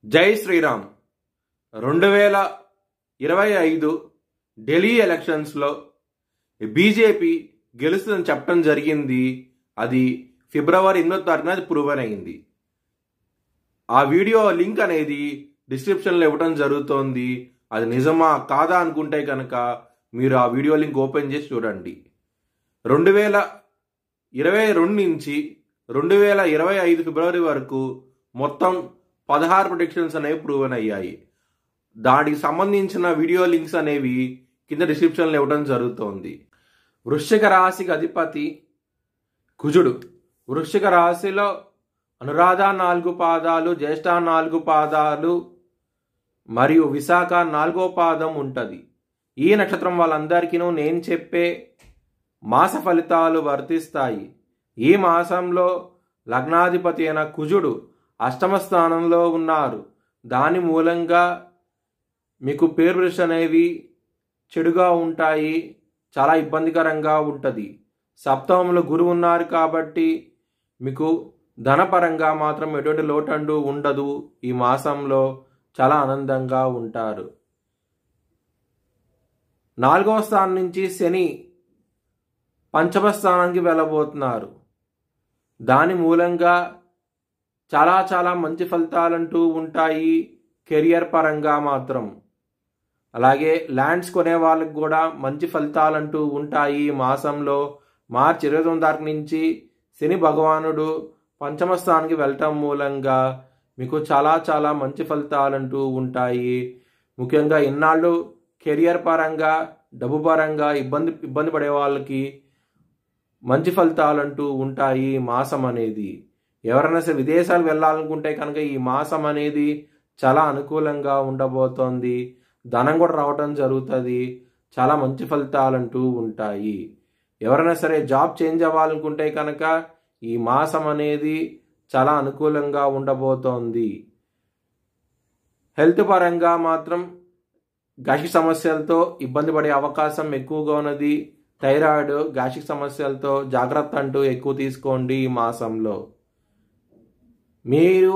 జై శ్రీరామ్. 2025 ఢిల్లీ ఎలక్షన్స్లో బీజేపీ గెలుస్తుందని చెప్పడం జరిగింది. అది ఫిబ్రవరి 8వ తారీఖున అది ప్రూవన్ అయింది. ఆ వీడియో లింక్ అనేది డిస్క్రిప్షన్లో ఇవ్వడం జరుగుతోంది. అది నిజమా కాదా అనుకుంటే కనుక మీరు ఆ వీడియో లింక్ ఓపెన్ చేసి చూడండి. 2022 నుంచి 2025 ఫిబ్రవరి వరకు మొత్తం 16 ప్రెడిక్షన్స్ అనేవి ప్రూవన్ అయ్యాయి. దానికి సంబంధించిన వీడియో లింక్స్ అనేవి కింద డిస్క్రిప్షన్లో ఇవ్వడం జరుగుతోంది. వృశ్చిక రాశికి అధిపతి కుజుడు. వృశ్చిక రాశిలో అనురాధ 4 పాదాలు, జ్యేష్ఠ 4 పాదాలు మరియు విశాఖ 4వ పాదం ఉంటుంది. ఈ నక్షత్రం వాళ్ళందరికీ నేను చెప్పే మాస ఫలితాలు వర్తిస్తాయి. ఈ మాసంలో లగ్నాధిపతి అయిన కుజుడు అష్టమ స్థానంలో ఉన్నారు. దాని మూలంగా మీకు పేరు ప్రతిష్టలు అనేవి చెడుగా ఉంటాయి, చాలా ఇబ్బందికరంగా ఉంటుంది. సప్తమంలో గురువు ఉన్నారు కాబట్టి మీకు ధనపరంగా మాత్రం ఎటువంటి లోటండు ఉండదు. ఈ మాసంలో చాలా ఆనందంగా ఉంటారు. 4వ స్థానం నుంచి శని పంచమ స్థానానికి వెళ్ళబోతున్నారు. దాని మూలంగా చాలా మంచి ఫలితాలంటూ ఉంటాయి కెరియర్ పరంగా మాత్రం. అలాగే ల్యాండ్స్ కొనే వాళ్ళకి కూడా మంచి ఫలితాలంటూ ఉంటాయి. ఈ మాసంలో మార్చి 29వ తారీఖు నుంచి శని భగవానుడు పంచమ స్థానానికి వెళ్ళటం మూలంగా మీకు చాలా మంచి ఫలితాలంటూ ఉంటాయి. ముఖ్యంగా ఇన్నాళ్ళు కెరియర్ పరంగా డబ్బు పరంగా ఇబ్బంది పడే వాళ్ళకి మంచి ఫలితాలంటూ ఉంటాయి ఈ మాసం అనేది. ఎవరైనా సరే విదేశాలు వెళ్ళాలనుకుంటే కనుక ఈ మాసం అనేది చాలా అనుకూలంగా ఉండబోతోంది. ధనం కూడా రావటం జరుగుతుంది. చాలా మంచి ఫలితాలంటూ ఉంటాయి. ఎవరైనా సరే జాబ్ చేంజ్ అవ్వాలనుకుంటే కనుక ఈ మాసం అనేది చాలా అనుకూలంగా ఉండబోతోంది. హెల్త్ పరంగా మాత్రం గ్యాస్ట్రిక్ సమస్యలతో ఇబ్బంది పడే అవకాశం ఎక్కువగా ఉన్నది. థైరాయిడ్, గ్యాస్ట్రిక్ సమస్యలతో జాగ్రత్త అంటూ ఎక్కువ తీసుకోండి ఈ మాసంలో. మీరు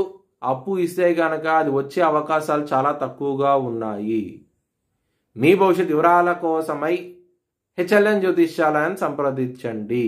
అప్పు ఇస్తే కనుక అది వచ్చే అవకాశాలు చాలా తక్కువగా ఉన్నాయి. మీ భవిష్యత్ వివరాల కోసమై హెచ్ఎల్ఎన్ జ్యోతిష్యాలయాన్ని సంప్రదించండి.